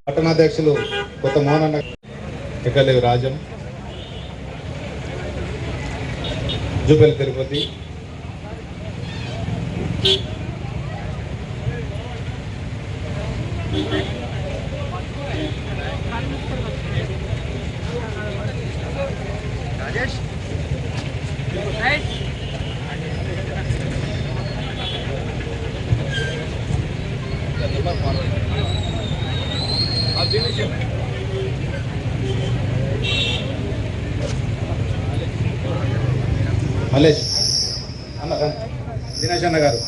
పట్టణాధ్యక్షులు కొత్త మోహనన్న, ఎక్కలేవు రాజం, జూపల్లి తిరుపతి, మల్లేష్ అన్న, దినేష్ అన్న గారు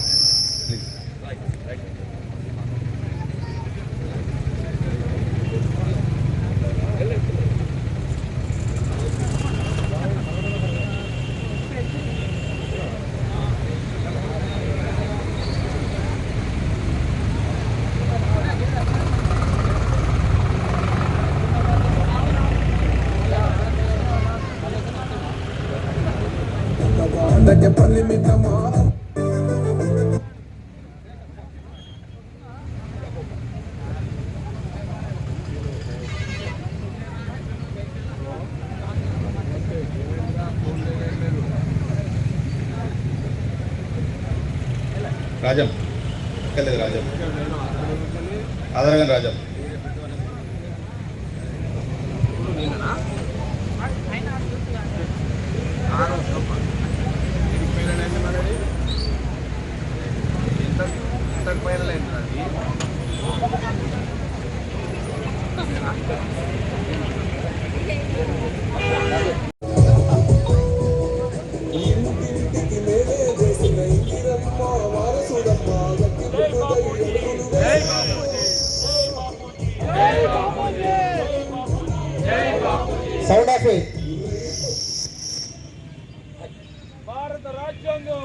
రాజం, ఎక్కలేదు రాజం, ఆధారంగా రాజం, సౌండ్ ఆఫ్ భారత రాజ్యాంగం,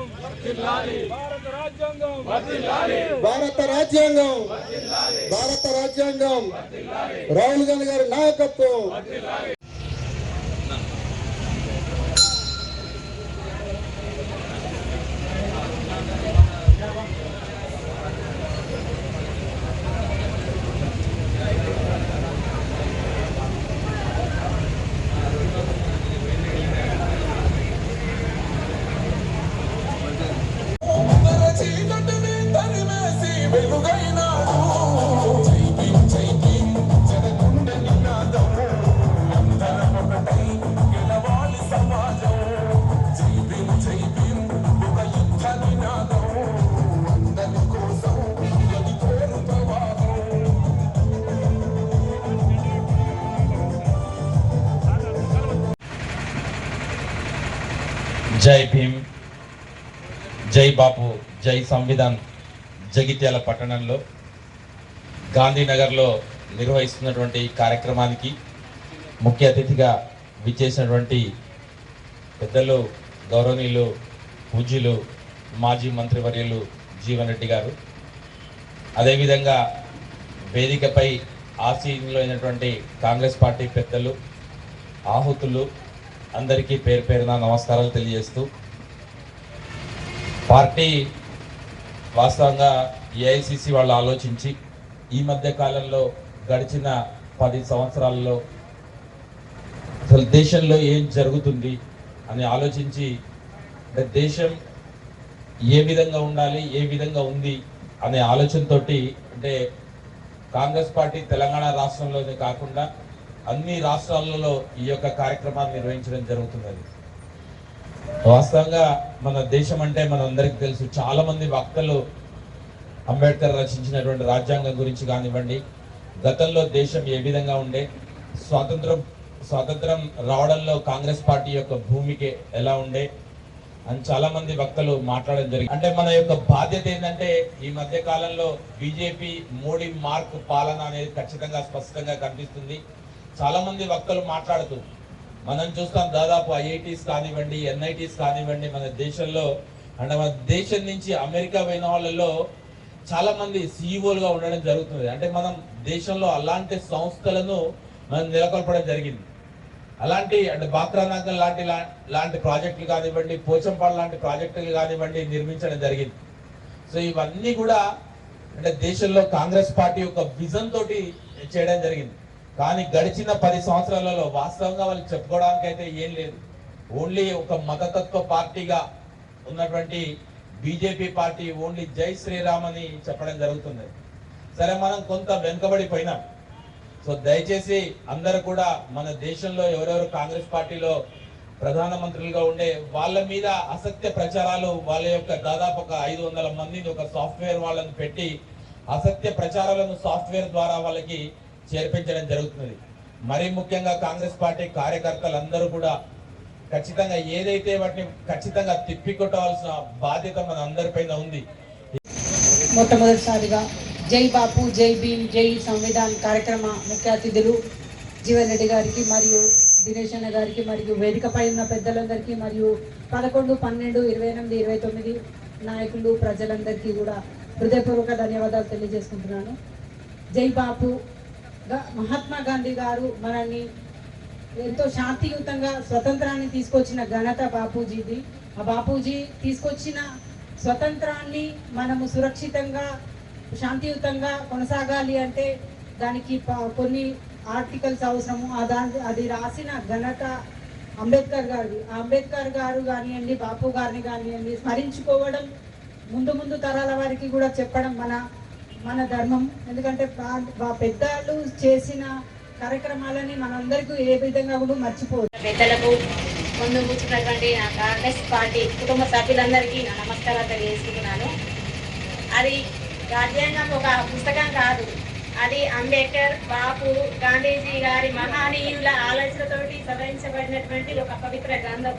భారత రాజ్యాంగం, భారత రాజ్యాంగం, రాహుల్ గాంధీ గారి నాయకత్వం. జై భీమ్, జై బాపు, జై సంవిధాన్ జగిత్యాల పట్టణంలో గాంధీనగర్లో నిర్వహిస్తున్నటువంటి కార్యక్రమానికి ముఖ్య అతిథిగా విచ్చేసినటువంటి పెద్దలు గౌరవనీయులు పూజ్యులు మాజీ మంత్రివర్యులు జీవన్ రెడ్డి గారు, అదేవిధంగా వేదికపై ఆసీనులో అయినటువంటి కాంగ్రెస్ పార్టీ పెద్దలు, ఆహుతులు అందరికీ పేరు పేరున నమస్కారాలు తెలియజేస్తూ, పార్టీ వాస్తవంగా ఏఐసిసి వాళ్ళు ఆలోచించి ఈ మధ్య కాలంలో గడిచిన 10 సంవత్సరాల్లో అసలు దేశంలో ఏం జరుగుతుంది అని ఆలోచించి దేశం ఏ విధంగా ఉండాలి, ఏ విధంగా ఉంది అనే ఆలోచనతోటి, అంటే కాంగ్రెస్ పార్టీ తెలంగాణ రాష్ట్రంలోనే కాకుండా అన్ని రాష్ట్రాలలో ఈ యొక్క కార్యక్రమాన్ని నిర్వహించడం జరుగుతున్నది. వాస్తవంగా మన దేశం అంటే మనందరికీ తెలుసు, చాలా మంది వక్తలు అంబేద్కర్ రచించినటువంటి రాజ్యాంగం గురించి కానివ్వండి, గతంలో దేశం ఏ విధంగా ఉండే, స్వాతంత్రం రావడంలో కాంగ్రెస్ పార్టీ యొక్క భూమిక ఎలా ఉండే అని చాలా మంది వక్తలు మాట్లాడడం జరిగింది. అంటే మన యొక్క బాధ్యత ఏంటంటే ఈ మధ్య కాలంలో బీజేపీ మోడీ మార్క్ పాలన అనేది ఖచ్చితంగా స్పష్టంగా కనిపిస్తుంది. చాలా మంది వక్తలు మాట్లాడుతూ మనం చూస్తాం, దాదాపు ఐఐటీస్ కానివ్వండి, ఎన్ఐటీస్ కానివ్వండి, మన దేశంలో అంటే మన దేశం నుంచి అమెరికా పోయిన వాళ్ళలో చాలా మంది సీఈఓలుగా ఉండడం జరుగుతుంది. అంటే మనం దేశంలో అలాంటి సంస్థలను మనం నెలకొల్పడం జరిగింది. అలాంటి అంటే బాక్రానాగం లాంటి ప్రాజెక్టులు కానివ్వండి, పోచంపాడు లాంటి ప్రాజెక్టులు కానివ్వండి నిర్మించడం జరిగింది. సో ఇవన్నీ కూడా అంటే దేశంలో కాంగ్రెస్ పార్టీ యొక్క విజన్ తోటి చేయడం జరిగింది. కానీ గడిచిన 10 సంవత్సరాలలో వాస్తవంగా వాళ్ళు చెప్పుకోవడానికి అయితే ఏం లేదు. ఓన్లీ ఒక మతతత్వ పార్టీగా ఉన్నటువంటి బీజేపీ పార్టీ ఓన్లీ జై శ్రీరామ్ అని చెప్పడం జరుగుతుంది. సరే, మనం కొంత వెనుకబడిపోయినాం. సో దయచేసి అందరూ కూడా మన దేశంలో ఎవరెవరు కాంగ్రెస్ పార్టీలో ప్రధానమంత్రులుగా ఉండే వాళ్ళ మీద అసత్య ప్రచారాలు, వాళ్ళ యొక్క దాదాపు ఒక 500 మందిని ఒక సాఫ్ట్వేర్ వాళ్ళని పెట్టి అసత్య ప్రచారాలను సాఫ్ట్వేర్ ద్వారా వాళ్ళకి చేర్పించడం జరుగుతుంది. మరీ ముఖ్యంగా కాంగ్రెస్ పార్టీ కార్యకర్తలందరూ కూడా ఖచ్చితంగా ఏదైతే వాటిని ఖచ్చితంగా తిప్పికొట్టవలసిన బాధ్యత మన అందరిపైన ఉంది. మొట్టమొదటిసారిగా జై బాపు, జై భీమ్, జై సంవిధాన్ కార్యక్రమ ముఖ్య అతిథులు జీవన్ రెడ్డి గారికి మరియు దినేష్ అన్న గారికి మరియు వేదికపై ఉన్న పెద్దలందరికీ మరియు 11, 12, 28, 29 నాయకులు ప్రజలందరికీ కూడా హృదయపూర్వక ధన్యవాదాలు తెలియజేసుకుంటున్నాను. జై బాపు. మహాత్మా గాంధీ గారు మనల్ని ఎంతో శాంతియుతంగా స్వతంత్రాన్ని తీసుకొచ్చిన ఘనత బాపూజీది. ఆ బాపూజీ తీసుకొచ్చిన స్వతంత్రాన్ని మనము సురక్షితంగా శాంతియుతంగా కొనసాగాలి అంటే దానికి కొన్ని ఆర్టికల్స్ అవసరము. అది రాసిన ఘనత అంబేద్కర్ గారిది. ఆ అంబేద్కర్ గారు కానివ్వండి, బాపు గారిని కానివ్వండి స్మరించుకోవడం, ముందు తరాల వారికి కూడా చెప్పడం మన ధర్మం. ఎందుకంటే పెద్దలు చేసిన కార్యక్రమాలని మనందరికీ ఏ విధంగా కూడా మర్చిపోదు. పెద్దలకు ముందు కూర్చున్నటువంటి నా కాంగ్రెస్ పార్టీ కుటుంబ సభ్యులందరికీ నా నమస్కారాలు తెలియజేస్తున్నాను. అది రాజ్యాంగం ఒక పుస్తకం కాదు, అది అంబేద్కర్, బాపు, గాంధీజీ గారి మహానీయుల ఆలోచనతోటి సవరించబడినటువంటి ఒక పవిత్ర గ్రంథం.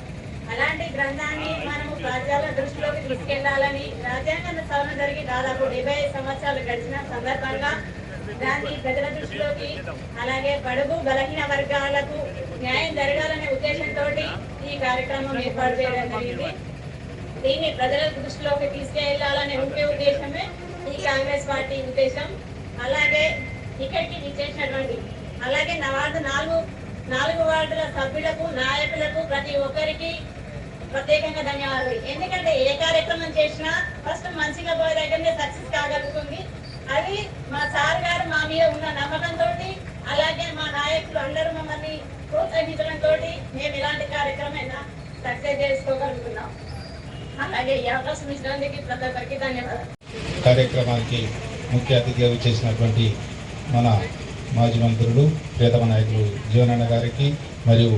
అలాంటి గ్రంథాన్ని మనము ప్రజల దృష్టిలోకి తీసుకెళ్లాలని రాజ్యాంగ సవరణ జరిగి దాదాపు 75 సంవత్సరాలు గడిచిన సందర్భంగా దాన్ని ప్రజల దృష్టిలోకి, అలాగే బడుగు బలహీన వర్గాలకు న్యాయం జరగాలనే ఉద్దేశంతో ఈ కార్యక్రమం ఏర్పాటు చేయడం జరిగింది. దీన్ని ప్రజల దృష్టిలోకి తీసుకెళ్లాలనే ముఖ్య ఉద్దేశమే ఈ కాంగ్రెస్ పార్టీ ఉద్దేశం. అలాగే ఇక్కడికి విచ్చేసినటువంటి అలాగే నాలుగు వార్డుల సభ్యులకు, నాయకులకు, ప్రతి ఒక్కరికి ప్రత్యేకంగా ధన్యవాదాలు. ఎందుకంటే ఏ కార్యక్రమం చేసినా ఫస్ట్ మంచిగా పోయే దగ్గరనే సక్సెస్ కాగలుగుతుంది. అది మా సార్ గారు మా మీద ఉన్న నమ్మకంతో, అలాగే మా నాయకులు అందరూ మమ్మల్ని ప్రోత్సహించడంతో మేము ఇలాంటి కార్యక్రమం సక్సెస్ చేసుకోగలుగుతున్నాం. అలాగే ఈ అవకాశం ఇచ్చినందుకు ప్రతి ఒక్కరికి ధన్యవాదాలు. కార్యక్రమానికి ముఖ్య అతిథిగా వచ్చేసినటువంటి మన మాజీ మంత్రులు, ప్రియతమ నాయకులు జీవనన్న గారికి మరియు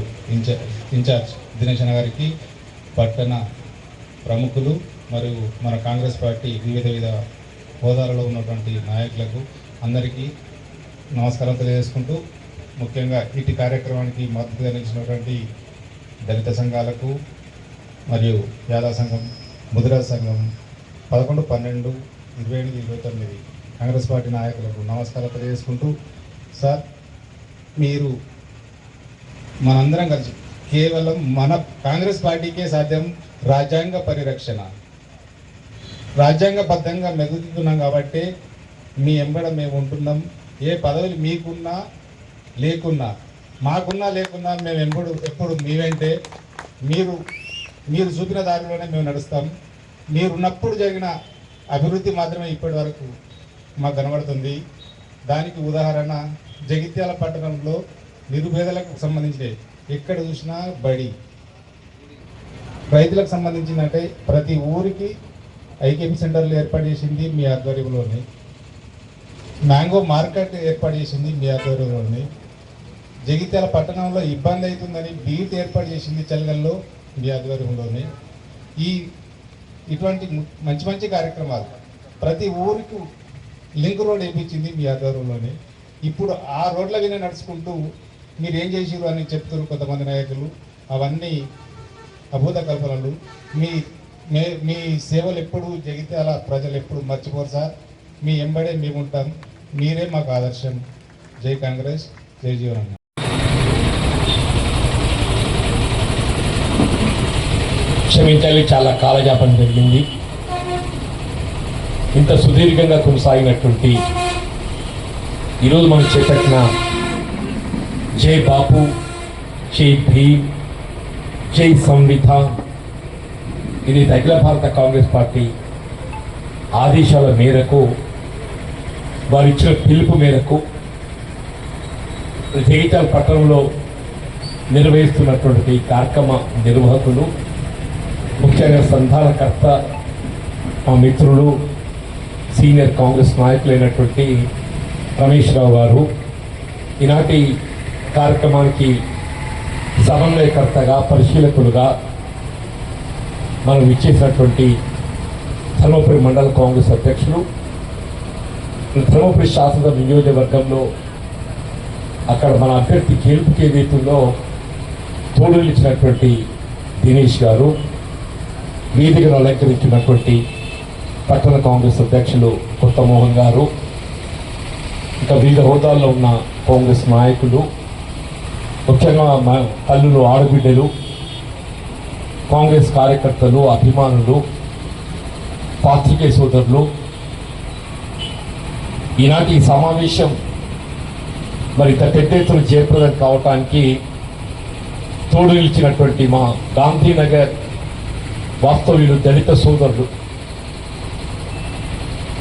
ఇన్ఛార్జ్ దినేష్ అన్న గారికి, పట్టణ ప్రముఖులు మరియు మన కాంగ్రెస్ పార్టీ వివిధ హోదాలలో ఉన్నటువంటి నాయకులకు అందరికీ నమస్కారం తెలియజేసుకుంటూ, ముఖ్యంగా ఇటు కార్యక్రమానికి మద్దతుగా నిలిచినటువంటి దళిత సంఘాలకు మరియు యాదవ సంఘం, ముదిరాజ్ సంఘం 11, 12, 28, 29 కాంగ్రెస్ పార్టీ నాయకులకు నమస్కారం తెలియజేసుకుంటూ, సార్ మీరు మనందరం కలిసి కేవలం మన కాంగ్రెస్ పార్టీకే సాధ్యం రాజ్యాంగ పరిరక్షణ. రాజ్యాంగబద్ధంగా మెదులుతున్నాం కాబట్టి మీ ఎంబడ మేము ఉంటున్నాం. ఏ పదవులు మీకున్నా లేకున్నా, మాకున్నా లేకున్నా మేము ఎప్పుడు మీ వెంటే, మీరు చూపిన దారిలోనే మేము నడుస్తాం. మీరున్నప్పుడు జరిగిన అభివృద్ధి మాత్రమే ఇప్పటి వరకు మాకు కనబడుతుంది. దానికి ఉదాహరణ జగిత్యాల పట్టణంలో నిరుపేదలకు సంబంధించిన ఎక్కడ చూసినా బడి, రైతులకు సంబంధించిందంటే ప్రతి ఊరికి ఐకేపీ సెంటర్లు ఏర్పాటు చేసింది మీ ఆధ్వర్యంలోనే. మ్యాంగో మార్కెట్ ఏర్పాటు చేసింది మీ ఆధ్వర్యంలోనే. జగిత్యాల పట్టణంలో ఇబ్బంది అవుతుందని బీట్ ఏర్పాటు చేసింది చల్లగల్లో మీ ఆధ్వర్యంలోనే. ఇటువంటి మంచి మంచి కార్యక్రమాలు ప్రతి ఊరికి లింక్ రోడ్ వేయించింది మీ ఆధ్వర్యంలోనే. ఇప్పుడు ఆ రోడ్ల మీద నడుచుకుంటూ మీరు ఏం చేసిరు అని చెప్తారు కొంతమంది నాయకులు. అవన్నీ అభూత కల్పనలు. మీ సేవలు ఎప్పుడు జగిత్యాల ప్రజలు ఎప్పుడు మర్చిపోరు సార్. మీ ఎంబడే మేము ఉంటాం. మీరే మాకు ఆదర్శం. జై కాంగ్రెస్, జై జీవన్. క్షమించాలి, చాలా కాలయాపన జరిగింది. ఇంత సుదీర్ఘంగా కొనసాగినటువంటి ఈరోజు మనం చేపట్టిన జై బాపు, జై భీమ్, జై సంవిధాన్, ఇది అఖిల భారత కాంగ్రెస్ పార్టీ ఆదేశాల మేరకు, వారు ఇచ్చిన పిలుపు మేరకు జగిత్యాల పట్టణంలో నిర్వహిస్తున్నటువంటి కార్యక్రమ నిర్వాహకులు, ముఖ్యంగా సంధానకర్త మా మిత్రులు సీనియర్ కాంగ్రెస్ నాయకులైనటువంటి రమేష్ రావు గారు, ఈనాటి కార్యక్రమానికి సమన్వయకర్తగా, పరిశీలకులుగా మనం ఇచ్చేసినటువంటి ధర్మపురి మండల కాంగ్రెస్ అధ్యక్షులు, ధర్మపురి శాసన నియోజకవర్గంలో అక్కడ మన అభ్యర్థి గెలుపుకి ఏదైతుందో తోడు నిలిచినటువంటి దినేష్ గారు, వేదికను అలంకరించినటువంటి పట్టణ కాంగ్రెస్ అధ్యక్షులు కొత్త మోహన్ గారు, ఇంకా వివిధ హోదాల్లో ఉన్న కాంగ్రెస్ నాయకులు, ముఖ్యంగా మా తల్లులు, ఆడబిడ్డలు, కాంగ్రెస్ కార్యకర్తలు, అభిమానులు, పాత్రికేయ సోదరులు, ఈనాటి ఈ సమావేశం మరి ఇంత పెద్ద ఎత్తున జయప్రదం కావటానికి తోడు నిలిచినటువంటి మా గాంధీనగర్ వాస్తవ్యులు, దళిత సోదరులు,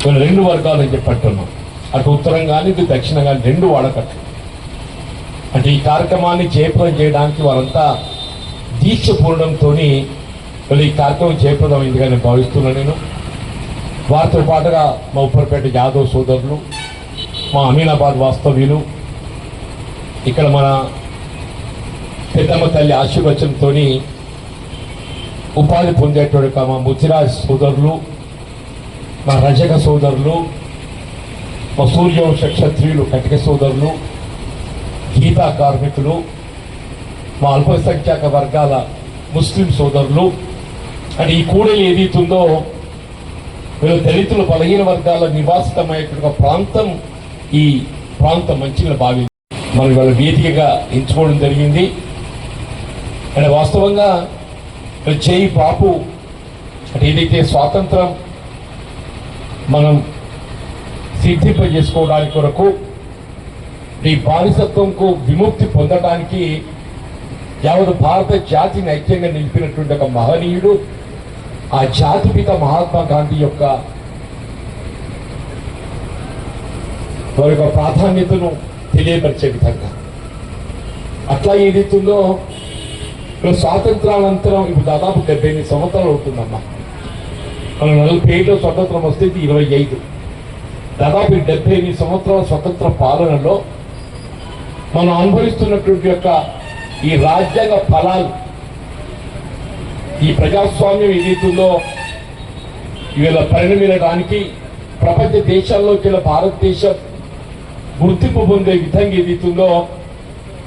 వీళ్ళు రెండు వర్గాలు అని చెప్పి అంటున్నాం. అటు ఉత్తరం కానీ ఇటు దక్షిణం కానీ రెండు వాడకట్లు. అంటే ఈ కార్యక్రమాన్ని జయప్రదం చేయడానికి వారంతా దీక్షపూర్ణంతో వీళ్ళు ఈ కార్యక్రమం జయప్రదం అయిందిగా నేను భావిస్తున్నాను. నేను వారితో పాటుగా మా ఉప్పర్పేట యాదవ్ సోదరులు, మా అమీనాబాద్ వాస్తవ్యులు, ఇక్కడ మన పెద్దమ్మ తల్లి ఆశీర్వచనంతో ఉపాధి పొందేటువంటి మా ముచ్చిరాజ్ సోదరులు, మా రజక సోదరులు, మా సూర్యవంశ క్షత్రియులు, కటిక సోదరులు, గీతా కార్మికులు, మా అల్పసంఖ్యాక వర్గాల ముస్లిం సోదరులు, అంటే ఈ కూడలి ఏదైతుందో వీళ్ళు దళితులు, బలహీన వర్గాల నివాసితమయ్యేటువంటి ప్రాంతం ఈ ప్రాంతం మంచిగా భావి మనం వాళ్ళ వేదికగా ఎంచుకోవడం జరిగింది. అంటే వాస్తవంగా జై బాపు అంటే ఏదైతే స్వాతంత్రం మనం సిద్ధింపజేసుకోవడానికి కొరకు, ఈ బానిసత్వంకు విముక్తి పొందడానికి యావత్ భారత జాతిని ఐక్యంగా నిలిపినటువంటి ఒక మహనీయుడు, ఆ జాతిపిత మహాత్మా గాంధీ యొక్క వారి యొక్క ప్రాధాన్యతను తెలియపరిచే విధంగా అట్లా ఏదైతుందో స్వాతంత్రానంతరం ఇప్పుడు దాదాపు 78 సంవత్సరాలు అవుతుందమ్మా. మనం 47లో స్వతంత్రం వస్తే 25, దాదాపు 78 సంవత్సరాల స్వతంత్ర పాలనలో మనం అనుభవిస్తున్నటువంటి యొక్క ఈ రాజ్యాంగ ఫలాలు, ఈ ప్రజాస్వామ్యం ఏదైతుందో ఇవాళ పరిణమించడానికి ప్రపంచ దేశాల్లోకి భారతదేశం గుర్తింపు పొందే విధంగా ఏదైతుందో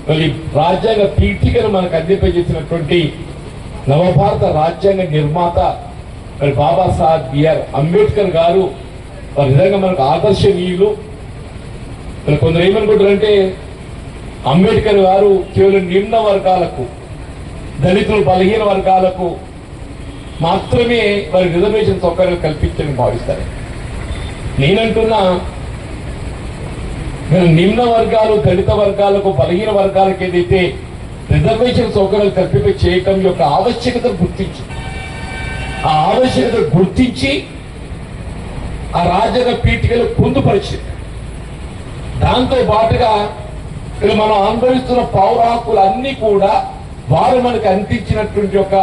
మరి రాజ్యాంగ పీఠికను మనకు అందింపజేసినటువంటి నవభారత రాజ్యాంగ నిర్మాత మరి బాబాసాహెబ్ బిఆర్ అంబేద్కర్ గారు మరి నిజంగా మనకు ఆదర్శనీయులు. మరి కొందరు ఏమనుకుంటారంటే అంబేద్కర్ గారు కేవలం నిమ్న వర్గాలకు, దళితులు, బలహీన వర్గాలకు మాత్రమే వారి రిజర్వేషన్ సౌకర్యాలు కల్పించని భావిస్తారు. నేనంటున్నా నిమ్న వర్గాలు, దళిత వర్గాలకు, బలహీన వర్గాలకు ఏదైతే రిజర్వేషన్ సౌకర్యాలు కల్పింప చేయటం యొక్క ఆవశ్యకతను గుర్తించి, ఆ ఆవశ్యకతను గుర్తించి ఆ రాజ్యాంగ పీఠికలు పొందుపరిచింది. దాంతో పాటుగా ఇక్కడ మనం అనుభవిస్తున్న పౌర హక్కులన్నీ కూడా వారు మనకు అందించినటువంటి ఒక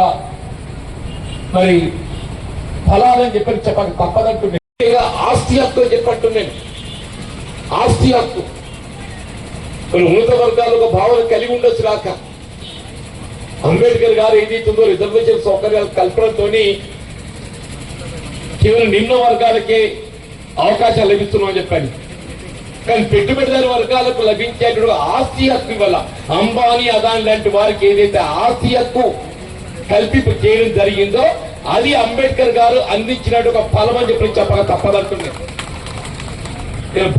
మరి ఫలాలని చెప్పక తప్పదంటున్నాను. ఆస్తి హక్కు చెప్పంటున్నాను. ఆస్తి హక్కు కొన్ని ఉన్నత వర్గాలు ఒక భావన కలిగి ఉండొచ్చు కాక, అంబేద్కర్ గారు ఏదైతుందో రిజర్వేషన్ సౌకర్యాలు కల్పనతో కేవలం నిమ్న వర్గాలకే అవకాశాలు లభిస్తున్నామని చెప్పాను. కానీ పెట్టుబడిదారు వర్గాలకు లభించేటువంటి ఆస్తి హక్కు వల్ల అంబానీ, అదాని లాంటి వారికి ఏదైతే ఆస్తి హక్కు కల్పింపు చేయడం జరిగిందో అది అంబేద్కర్ గారు అందించినట్టు ఒక ఫలం అని చెప్పక తప్పదంటున్నాను.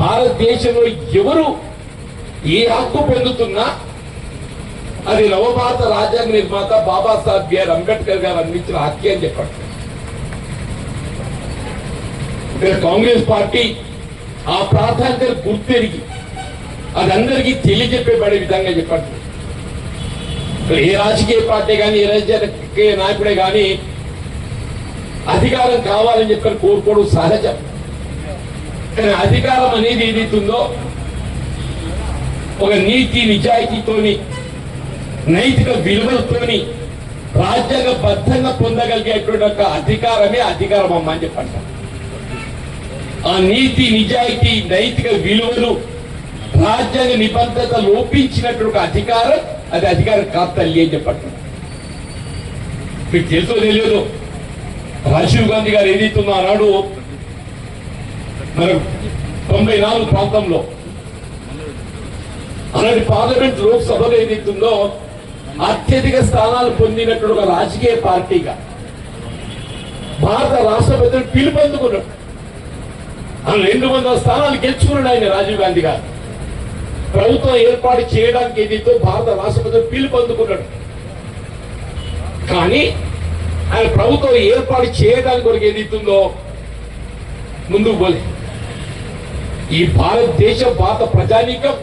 భారతదేశంలో ఎవరు ఏ హక్కు పొందుతున్నా అది నవభారత రాజ్యాంగ నిర్మాత బాబాసాహెబ్ బిఆర్ అంబేద్కర్ గారు అందించిన హక్కు అని చెప్పండి. కాంగ్రెస్ పార్టీ ఆ ప్రాధాన్యతను గుర్తెరిగి అది అందరికీ తెలియజెప్పబడే విధంగా చెప్పండి. ఏ రాజకీయ పార్టీ కానీ, ఏ రాజకీయ నాయకుడే కానీ అధికారం కావాలని చెప్పని కోరుకోవడం సహజం. కానీ అధికారం అనేది ఏదైతుందో ఒక నీతి నిజాయితీతోని, నైతిక విలువలతోని రాజ్యాంగబద్ధంగా పొందగలిగేటువంటి ఒక అధికారమే అధికారం అమ్మ అని చెప్పండి. ఆ నీతి, నిజాయితీ, నైతిక విలువలు, రాజ్యాంగ నిబంధత లోపించినటువంటి అధికారం అది అధికారం కాదు తల్లి అని చెప్పండి. మీకు తెలుసో తెలియదు, రాజీవ్ గాంధీ గారు ఏదైతుందో ఆనాడు మన 94 ప్రాంతంలో అలాంటి పార్లమెంట్ లోక్సభలో ఏదైతుందో అత్యధిక స్థానాలు పొందినటువంటి ఒక రాజకీయ పార్టీగా భారత రాష్ట్రపతిని పిలుపొందుకున్నాడు. 200 స్థానాలు గెలుచుకున్నాడు ఆయన రాజీవ్ గాంధీ గారు. ప్రభుత్వం ఏర్పాటు చేయడానికి ఏదైతే భారత రాష్ట్రపతిని పిలుపొందుకున్నాడు. కానీ ఆయన ప్రభుత్వం ఏర్పాటు చేయడానికి కొరకు ఏదైతుందో ముందుకు పోలే. ఈ భారత ప్రజానీకం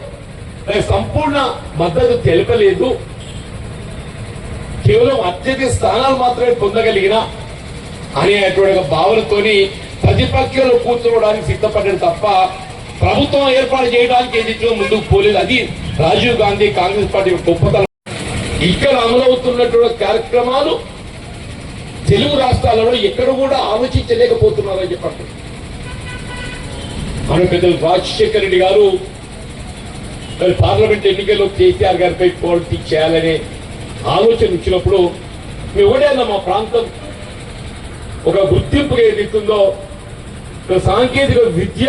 సంపూర్ణ మద్దతు తెలపలేదు. కేవలం అత్యధిక స్థానాలు మాత్రమే పొందగలిగిన అనేటువంటి భావనతోని ప్రతిపక్షంలో కూర్చోవడానికి సిద్ధపడ్డాడు తప్ప ప్రభుత్వం ఏర్పాటు చేయడానికి ఏదైతే ముందుకు పోలేదు. అది రాజీవ్ గాంధీ కాంగ్రెస్ పార్టీ గొప్పతనం. ఇక్కడ అమలవుతున్నటువంటి కార్యక్రమాలు తెలుగు రాష్ట్రాలలో ఎక్కడ కూడా ఆలోచించలేకపోతున్నారని చెప్పండి. మన పెద్దలు రాజశేఖర రెడ్డి గారు పార్లమెంట్ ఎన్నికల్లో కేసీఆర్ గారిపై పోటీ చేయాలనే ఆలోచన ఇచ్చినప్పుడు మేము ఎవడైనా మా ప్రాంతం ఒక గుర్తింపు ఏదైతుందో సాంకేతిక విద్య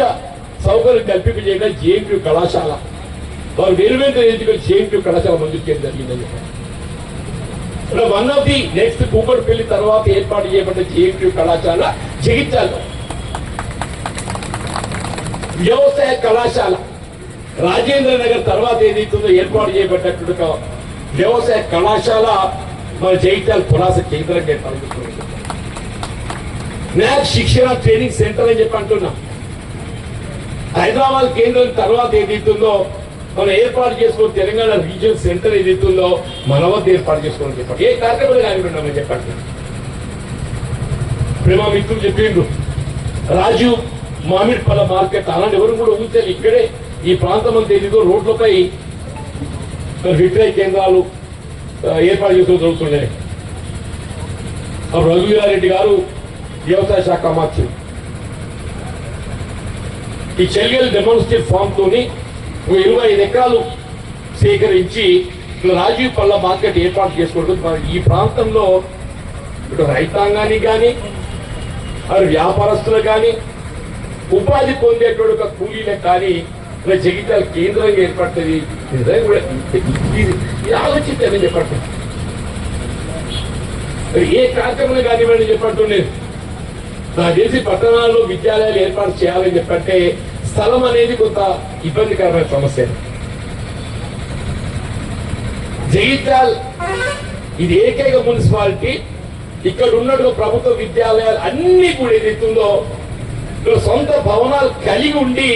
సౌకర్యం కల్పింపజేయడం జేఎన్టీయూ కళాశాల, వారు వేరువేరు ఎన్నికలు జేఎన్టీయూ కళాశాల మంజూరు చేయడం జరిగిందని చెప్పారు. One of the next Kukatpally తర్వాత ఏర్పాటు చేయబడ్డ జేఎన్టీయూ కళాశాల జగిత్యాల. వ్యవసాయ కళాశాల రాజేంద్ర నగర్ తర్వాత ఏదైతుందో ఏర్పాటు చేయబడ్డటువంటి వ్యవసాయ కళాశాల మన జగిత్యాల పురాస కేంద్రంగా ఏర్పాటు చేస్తున్నారు. న్యాక్ శిక్షణ ట్రైనింగ్ సెంటర్ అని చెప్పి అంటున్నాం. హైదరాబాద్ కేంద్రం తర్వాత ఏదైతుందో మనం ఏర్పాటు చేసుకుని తెలంగాణ రీజియన్ సెంటర్ ఏదైతుందో మన వద్ద ఏర్పాటు చేసుకోవాలని చెప్పండి. ఏ కార్యక్రమాలు కానివ్వండి చెప్పండి. ప్రేమ మిత్రులు చెప్పిండ్రు రాజీవ్ మామిడి పళ్ళ మార్కెట్, అలాంటి ఎవరు కూడా ఊహించాలి. ఇక్కడే ఈ ప్రాంతం అంతా ఏదో రోడ్లపై విక్రయ కేంద్రాలు ఏర్పాటు చేసుకుని జరుగుతున్నాయి. అప్పుడు రఘువీరారెడ్డి గారు వ్యవసాయ శాఖ మంత్రులు ఈ చెల్గల్ డెమాన్స్ట్రేట్ ఫామ్ తోని 25 ఎకరాలు సేకరించి రాజీవ్ పళ్ళ మార్కెట్ ఏర్పాటు చేసుకుంటుంది. ఈ ప్రాంతంలో ఇటు రైతాంగానికి కానీ అది వ్యాపారస్తులకు కానీ ఉపాధి పొందేటువంటి ఒక కూలీలకు కానీ ఇలా జగిత్యాల కేంద్రంగా ఏర్పడుతుంది. కూడా ఇది ఆలోచించాలని చెప్పండి. ఏ కార్యక్రమం కానివ్వండి చెప్పండి. నాకు తెలిసి పట్టణాల్లో విద్యాలయాలు ఏర్పాటు చేయాలని చెప్పంటే స్థలం అనేది కొంత ఇబ్బందికరమైన సమస్య. జగిత్యాల్ ఇది ఏకైక మున్సిపాలిటీ ఇక్కడ ఉన్నట్టు ప్రభుత్వ విద్యాలయాలు అన్ని కూడా ఏదైతుందో ఇక్కడ సొంత భవనాలు కలిగి ఉండి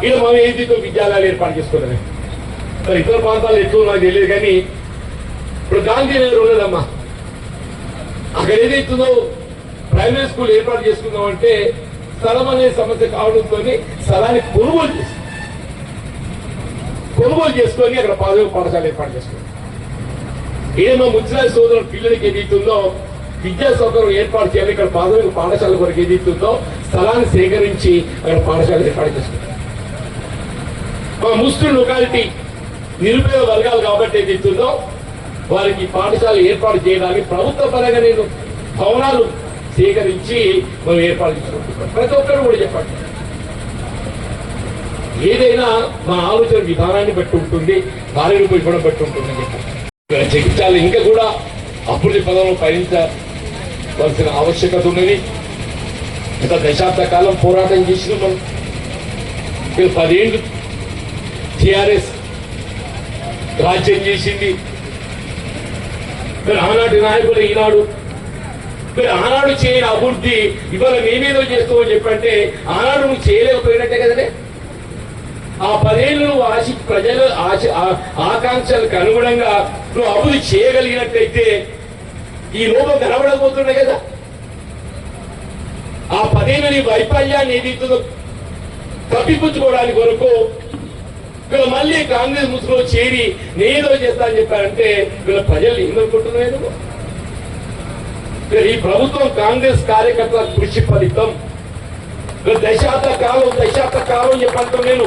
ఇక్కడ మనం ఏదైతే విద్యాలయాలు ఏర్పాటు చేసుకున్నామే. మరి ఇతర ప్రాంతాలు ఎట్లు నాకు తెలియదు కానీ ఇప్పుడు గాంధీనగర్ ఉన్నదమ్మా, అక్కడ ఏదైతుందో ప్రైమరీ స్కూల్ ఏర్పాటు చేసుకుందాం అంటే స్థలం అనే సమస్య కావడంతో స్థలాన్ని కొనుగోలు చేసుకొని అక్కడ ప్రాథమిక పాఠశాల ఏర్పాటు చేసుకున్నాం. ఏమో మున్సిపల్ సోదరుల పిల్లలకి ఏదైతుందో విద్యా సౌకర్యం ఏర్పాటు చేయాలి, ఇక్కడ ప్రాథమిక పాఠశాల కొరకు ఏదైతుందో స్థలాన్ని సేకరించి అక్కడ పాఠశాల ఏర్పాటు చేసుకుంటాం. మా ముస్లిం లొకాలిటీ నిరుపేద వర్గాలు కాబట్టి ఏదైతుందో వారికి పాఠశాల ఏర్పాటు చేయడానికి ప్రభుత్వ పరంగా నేను భవనాలు సేకరించి మనం ఏర్పాటు చేసుకుంటున్నాం. ప్రతి ఒక్కరు కూడా చెప్పండి, ఏదైనా మా ఆలోచన విధానాన్ని బట్టి ఉంటుంది, కార్యరూపం బట్టి ఉంటుంది చెప్పండి. జగిత్యాల ఇంకా కూడా అభివృద్ధి పదంలో పయనించవలసిన ఆవశ్యకత ఉన్నది. గత దశాబ్ద కాలం పోరాటం చేసిన మనం 10 ఏళ్ళు టిఆర్ఎస్ రాజ్యం చేసింది. ఆనాటి నాయకులు ఈనాడు ఆనాడు చేయని అభివృద్ధి ఇవాళ మేమేదో చేస్తామని చెప్పంటే ఆనాడు నువ్వు చేయలేకపోయినట్టే కదనే. ఆ 10 ఏళ్ళు నువ్వు ప్రజల ఆకాంక్షలకు అనుగుణంగా నువ్వు అభివృద్ధి చేయగలిగినట్టయితే ఈ లోపం కనబడకపోతుండే కదా. ఆ 10 ఏళ్ళు నీ వైఫల్యాన్ని ఏదైతుందో తప్పిపుచ్చుకోవడానికి కొరకు వీళ్ళు మళ్ళీ కాంగ్రెస్ ముసుగులో చేరి నేనేదో చేస్తా అని చెప్పారంటే వీళ్ళ ప్రజలు ఏమనుకుంటున్నారు? ఈ ప్రభుత్వం కాంగ్రెస్ కార్యకర్తల కృషి ఫలితం. దశాబ్ద కాలం చెప్పంటూ నేను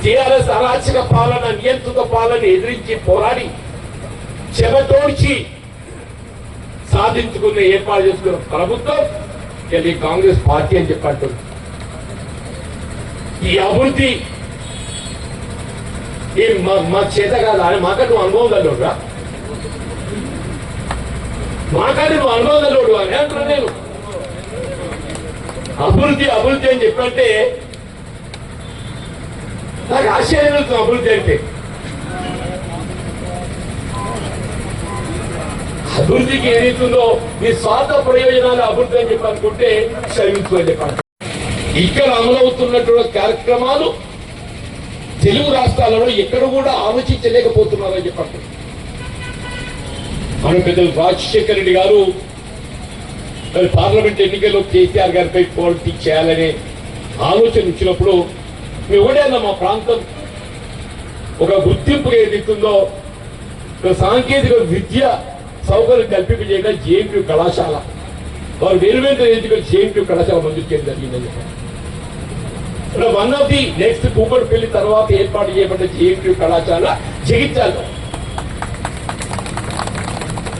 టిఆర్ఎస్ అరాచక పాలన, నియంత్రిత పాలన ఎదిరించి పోరాడి చెమటోడ్చి సాధించుకున్న ఏర్పాటు చేసుకున్న ప్రభుత్వం ఈ కాంగ్రెస్ పార్టీ అని చెప్పంటుంది. ఈ అభివృద్ధి మా చేత కాదు అని మాకంటే నువ్వు అనుభవం కల్లోడురా, మాకంటే నువ్వు అనుభవం కల్లోడు అని అంటున్నా నేను. అభివృద్ధి అని చెప్పంటే నాకు ఆశ్చర్యం అవుతుంది. అభివృద్ధి అంటే అభివృద్ధికి ఏదైతుందో మీ స్వార్థ ప్రయోజనాలు అభివృద్ధి అని చెప్పనుకుంటే క్షమించు అని చెప్పండి. ఇక్కడ అమలవుతున్నటువంటి కార్యక్రమాలు తెలుగు రాష్ట్రాలలో ఎక్కడ కూడా ఆలోచించలేకపోతున్నారని చెప్పండి. మన పెద్దలు రాజశేఖర రెడ్డి గారు పార్లమెంట్ ఎన్నికల్లో కేసీఆర్ గారిపై పోటీ చేయాలనే ఆలోచన ఇచ్చినప్పుడు మేము ఎవడైనా మా ప్రాంతం ఒక గుర్తింపు ఏదైతుందో సాంకేతిక విద్య సౌకర్యం కల్పింపజేయడం జేఎన్టీయూ కళాశాల, వారు వేరువేరు ఎన్నికలు జేఎన్టీయూ కళాశాల మంజూరు చేయడం జరిగిందని చెప్పారు. One of the next Kukatpally తర్వాత ఏర్పాటు చేయబడ్డ జేఎన్టీయూ కళాశాల జగిత్యాలలో.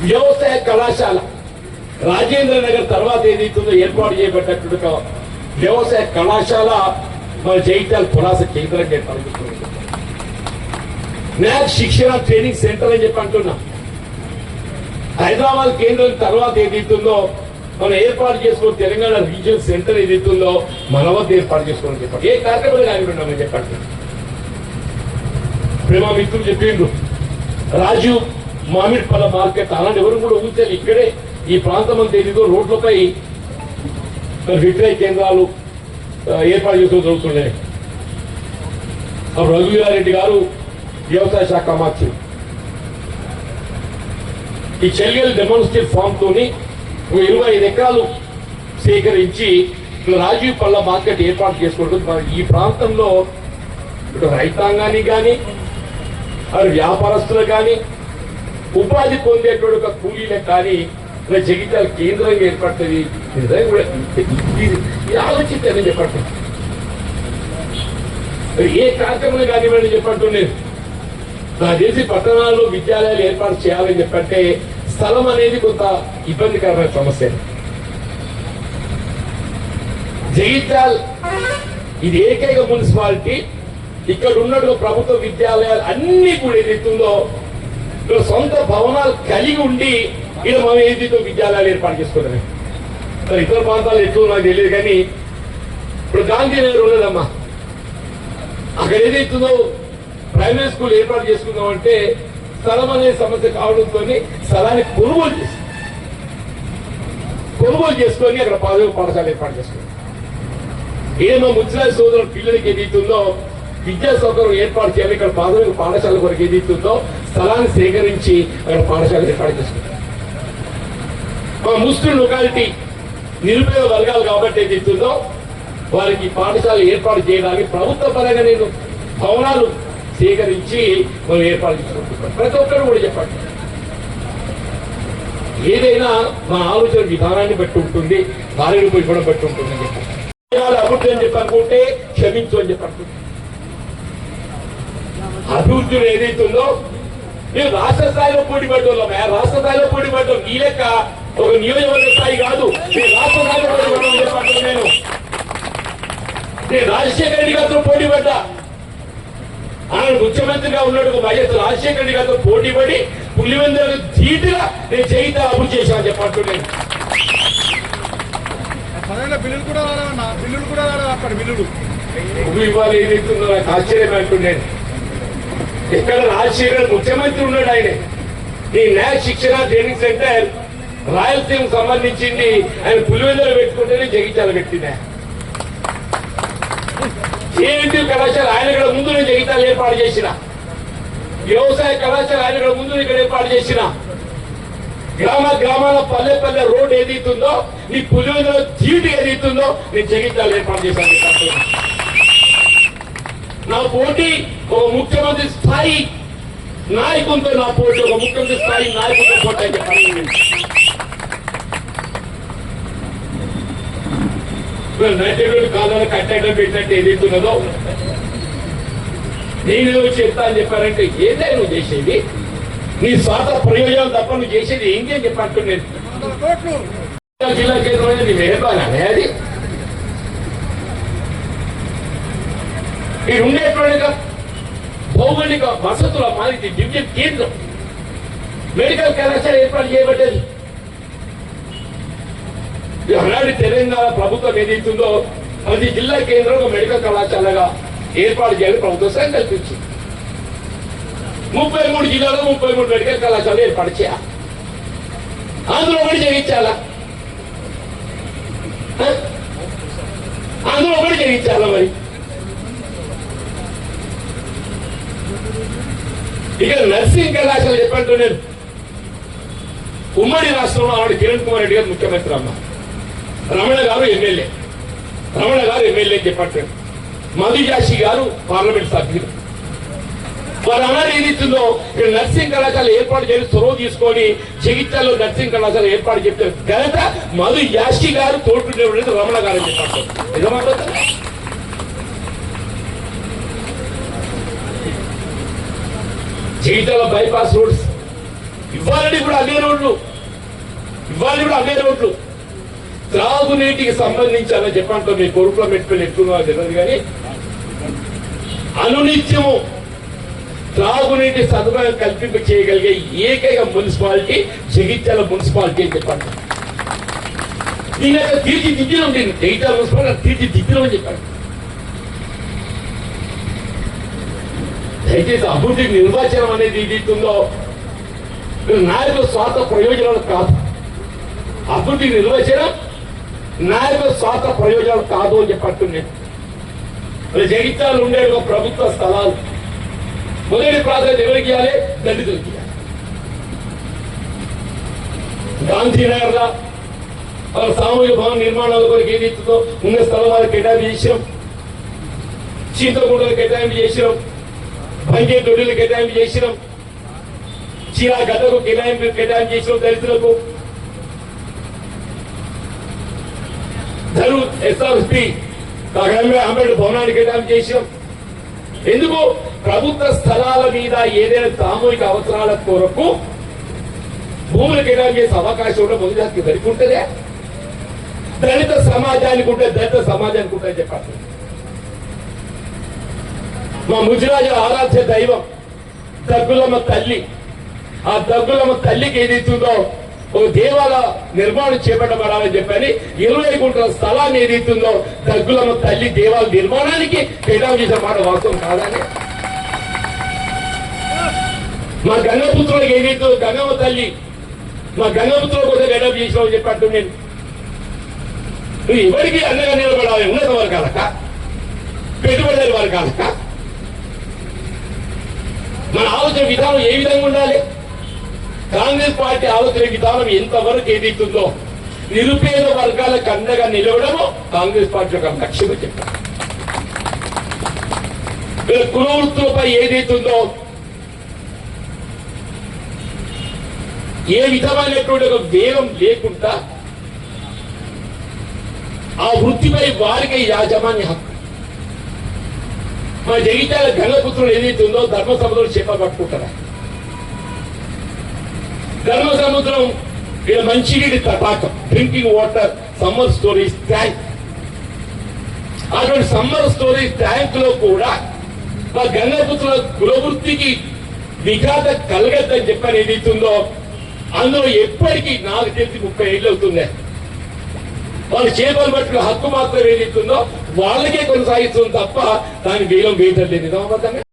వ్యవసాయ కళాశాల రాజేంద్ర నగర్ తర్వాత ఏదైతుందో ఏర్పాటు చేయబడ్డట్టు వ్యవసాయ కళాశాల మన జగిత్యాల పురాస కేంద్రంగా ఏర్పాటు చేస్తున్నారు. న్యాక్ శిక్షణ ట్రైనింగ్ సెంటర్ అని చెప్పి అంటున్నా. హైదరాబాద్ కేంద్రం తర్వాత ఏదైతుందో మనం ఏర్పాటు చేసుకున్న తెలంగాణ రీజియన్ సెంటర్ ఏదైతుందో మన వద్ద ఏర్పాటు చేసుకోవాలని చెప్పండి. ఏ కార్యక్రమాలు కానివ్వండి చెప్పండి. ప్రేమ మిత్రులు చెప్పిండ్రు రాజీవ్ మామిడిపల్ల మార్కెట్, అలాంటి ఎవరు కూడా ఊహించాలి. ఇక్కడే ఈ ప్రాంతం అంతా ఏదో రోడ్లపై విక్రయ కేంద్రాలు ఏర్పాటు చేసుకుని జరుగుతున్నాయి. రఘువీరారెడ్డి గారు వ్యవసాయ శాఖ మంత్రి ఈ చెల్లెలు డెమాన్స్ట్రేట్ ఫామ్ తోని 25 ఎకరాలు సేకరించి రాజీవ్ పళ్ళ మార్కెట్ ఏర్పాటు చేసుకుంటుంది. ఈ ప్రాంతంలో ఇటు రైతాంగానికి కానీ వ్యాపారస్తులకు కానీ ఉపాధి పొందేటువంటి ఒక కూలీలకు కానీ జగిత్యాల కేంద్రంగా ఏర్పడుతుంది. ఆలోచించాలని చెప్పండి. ఏ కార్యక్రమం కానివ్వండి చెప్పండి. నాకు తెలిసి పట్టణాల్లో విద్యాలయాలు ఏర్పాటు చేయాలని చెప్పంటే స్థలం అనేది కొంత ఇబ్బందికరమైన సమస్య. జగిత్యాల్ ఇది ఏకైక మున్సిపాలిటీ ఇక్కడ ఉన్నట్టు ప్రభుత్వ విద్యాలయాలు అన్ని కూడా ఏదైతుందో సొంత భవనాలు కలిగి ఉండి ఇక్కడ మనం ఏదైతే విద్యాలయాలు ఏర్పాటు చేసుకున్నామే. ఇతర ప్రాంతాలు ఎట్లు నాకు తెలియదు కానీ ఇప్పుడు గాంధీనగర్ ఉన్నదమ్మా, అక్కడ ఏదైతుందో ప్రైమరీ స్కూల్ ఏర్పాటు చేసుకుందామంటే స్థలం అనే సమస్య కావడంతో స్థలాన్ని కొనుగోలు చేసుకొని అక్కడ ప్రాథమిక పాఠశాల ఏర్పాటు చేసుకున్నాం. ఏమో మున్సిపల్ సోదరుల పిల్లలకి ఏదైతుందో విద్యా సౌకర్యం ఏర్పాటు చేయాలి, ఇక్కడ ప్రాథమిక పాఠశాల కొరకు ఏదైతుందో స్థలాన్ని సేకరించి అక్కడ పాఠశాల ఏర్పాటు చేసుకుంటాం. మా ముస్లిం లొకాలిటీ నిరుపేద వర్గాలు కాబట్టి ఏదైతుందో వారికి పాఠశాల ఏర్పాటు చేయడానికి ప్రభుత్వ పరంగా నేను భవనాలు సేకరించి మనం ఏర్పాటు చేసుకుంటున్నాం. ప్రతి ఒక్కరు కూడా చెప్పండి, ఏదైనా మా ఆలోచన విధానాన్ని బట్టి ఉంటుంది, భార్యను ఇవ్వడం బట్టి ఉంటుంది అని చెప్పారు. అభివృద్ధి అని చెప్పనుకుంటే క్షమించు అని చెప్పనుకుంటే అభివృద్ధిలో ఏదైతుందో మేము రాష్ట్ర స్థాయిలో పోటీ పడ్డాం. రాష్ట్ర స్థాయిలో పోటీ పడ్డాం. ఈ లెక్క ఒక నియోజకవర్గ స్థాయి కాదు, నేను రాష్ట్ర స్థాయిలో పోటీ పడ్డాం చెప్పంటున్నాను. నేను రాజశేఖర రెడ్డి గారితో పోటీ పడ్డా. ఆయన ముఖ్యమంత్రిగా ఉన్నట్టు వైఎస్ రాజశేఖర రెడ్డి గారితో పోటీ పడి పులివెందులకు ధీటుగా నేను చేయితే అభివృద్ధి చేశాను చెప్పంటున్నాను. బిల్లులు కూడా అక్కడ బిల్లులు ఇవాళ ఏదైతుందో నాకు ఆశ్చర్యం అంటున్నాను. ఇక్కడ రాజశేఖర్ ముఖ్యమంత్రి ఉన్నాడు. ఆయన ఈ న్యాయ శిక్షణ ట్రైనింగ్ సెంటర్ రాయలసీమ సంబంధించింది ఆయన పులివెందులు పెట్టుకుంటేనే జగిత్యాల పెట్టినా. జేఎన్టీ కళాశాల ఆయన ఇక్కడ ముందు నేను జగిత్యాల ఏర్పాటు చేసిన. వ్యవసాయ కళాశాల ఆయన ఇక్కడ ముందు ఇక్కడ ఏర్పాటు చేసిన. గ్రామాల పల్లె రోడ్ ఏదైతుందో నీ పులివెందులో ధీటు ఏదైతుందో నేను జగిత్యాల ఏర్పాటు చేశాను. నా పోటీ ఒక ముఖ్యమంత్రి స్థాయి నాయకులతో నా పోటీ ఒక ముఖ్యమంత్రి స్థాయి నాయకులతో పోటీ అని చెప్పాలి. నైట్ కాదని కట్టడం పెట్టినట్టు ఏదైతున్నదో నేను చెప్తా అని చెప్పారంటే ఏదే నువ్వు చేసేది నీ స్వార్థ ప్రయోజనం తప్ప నువ్వు చేసేది ఏంటి అని చెప్పంటున్నాను. జిల్లా కేంద్రమైన నీ మెహర్బానే అది ఈ ఉండేటువంటి భౌగోళిక వసతుల మాది దివ్య కేంద్రం మెడికల్ కళాశాల ఏర్పాటు చేయబడ్డది. ఆనాడు తెలంగాణ ప్రభుత్వం ఏదైతుందో ప్రతి జిల్లా కేంద్రంలో మెడికల్ కళాశాలగా ఏర్పాటు చేయాలని ప్రభుత్వం సంకల్పించింది. 33 జిల్లాలో 33 మెడికల్ కళాశాలలు ఏర్పాటు చేయాలి. అందులో ఒకటి జగించాలా, అందులో ఒకటి జగించాలా. మరి ఇక నర్సింగ్ కళాశాల చెప్పంటూ నేను ఉమ్మడి రాష్ట్రంలో ఆవిడ కిరణ్ కుమార్ రెడ్డి గారు ముఖ్యమంత్రి అమ్మ, రమణ గారు ఎమ్మెల్యే చెప్పంటారు, మధు జాషి గారు పార్లమెంట్ సభ్యులు. వారు అన్నారు ఏదిస్తుందో ఇక్కడ నర్సింగ్ కళాశాల ఏర్పాటు చేసి చొరవ తీసుకొని జగిత్యాలలో నర్సింగ్ కళాశాల ఏర్పాటు చెప్తారు. ఘనత మధు యాషి గారు తోడుకునేది రమణ గారు అని చెప్పారు. నిజమాట జగిత్యాల బైపాస్ రోడ్స్ ఇవ్వాలని కూడా అవే రోడ్లు త్రాగునీటికి సంబంధించాలని చెప్పంటో మీ కొడుకులో మెట్టుకుని ఎక్కువ తెలియదు కానీ అనునిత్యము త్రాగునీటి సదుపాయం కల్పింప చేయగలిగే ఏకైక మున్సిపాలిటీ జగిత్యాల మున్సిపాలిటీ అని చెప్పండి. దీని తీర్చిదిద్దినం నేను జగిత్యాల మున్సిపాలిటీ తీర్చిదిద్దినం అని చెప్పాను. దయచేసి అభివృద్ధికి నిర్వచనం అనేది ఏదైతుందో నాయకుల స్వార్థ ప్రయోజనాలు కాదు. అభివృద్ధికి నిర్వచనం నాయకుల స్వార్థ ప్రయోజనాలు కాదు అని చెప్పట్టున్నాను. మరి జగిత్యాలు ఉండే ఒక ప్రభుత్వ స్థలాలు మొదటి ప్రాధాన్యత ఎవరికి ఇవ్వాలి? దళితులకి ఇవ్వాలి. గాంధీనగర్ లా సామూహిక భవన నిర్మాణాల కొరకు ఏదైతుందో ఉన్న స్థలం వారికి కేటాయింపు చేసినాం, చింతకుంటలు కేటాయింపు చేసినాం, బంగే దొడ్డులు కేటాయింపు చేసినాం, చీరా గద్దకు కేటాయింపు చేసినాం, దళితులకు ధరు ఎస్ఆర్పి అంబేద్కర్ భవనాన్ని కేటాయింపు చేసినాం. ఎందుకు? ప్రభుత్వ స్థలాల మీద ఏదైనా సామూహిక అవసరాల కొరకు భూములు కేటాయింపు చేసే అవకాశం ఉంటే మొదటి జాతికి దొరికింటుందే. దళిత సమాజానికి ఉంటే దళిత సమాజానికి ఉంటే చెప్పాలి. మా ముజిరాజు ఆరాధ్య దైవం దగ్గులమ్మ తల్లి, ఆ దగ్గులమ్మ తల్లికి ఏదైతుందో ఒక దేవాలయ నిర్మాణం చేపట్టబడాలని చెప్పని 20 గుంటల స్థలాన్ని ఏదైతుందో దగ్గులమ్మ తల్లి దేవాలయ నిర్మాణానికి కేటాయింపు చేసే మాట వాస్తవం కాదని మా గంగపుత్రులకు ఏదైతే గంగమ్మ తల్లి మా గంగపుత్రుల కోసం డెవలప్ చేసినామని చెప్పట్టు నేను నువ్వు ఎవరికి అండగా నిలబడాలి ఉన్నత వర్గాలక పెట్టుబడుల వర్గాలక మన ఆలోచన విధానం ఏ విధంగా ఉండాలి కాంగ్రెస్ పార్టీ ఆలోచన విధానం ఎంతవరకు ఏదైతుందో నిరుపేద వర్గాలకు అండగా నిలవడము కాంగ్రెస్ పార్టీ యొక్క లక్ష్యం చెప్పారు కుల వృత్తులపై ఏదైతుందో ఏ విధమైనటువంటి ఒక వేగం లేకుండా ఆ వృత్తిపై వారికి యాజమాన్య హక్కు మన జగిత్యాల గంగపుత్రులు ఏదైతే ఉందో ధర్మ సముద్రం చేప పట్టుకుంటారా ధర్మ సముద్రం ఇక్కడ మంచినీటి తటాకం drinking water summer storage tank అటువంటి సమ్మర్ స్టోరేజ్ ట్యాంక్ లో కూడా మా గంగపుత్రుల కులవృత్తికి విఘాత కలగద్దని చెప్పని ఏదైతుందో అందులో ఎప్పటికీ నాకు తెలిసి 30 ఏళ్ళు అవుతుంది వాళ్ళు చేపలు పట్టుకునే హక్కు మాత్రం ఏదైతుందో వాళ్ళకే కొనసాగిస్తుంది తప్ప దాని వేలం వేయటం లేదు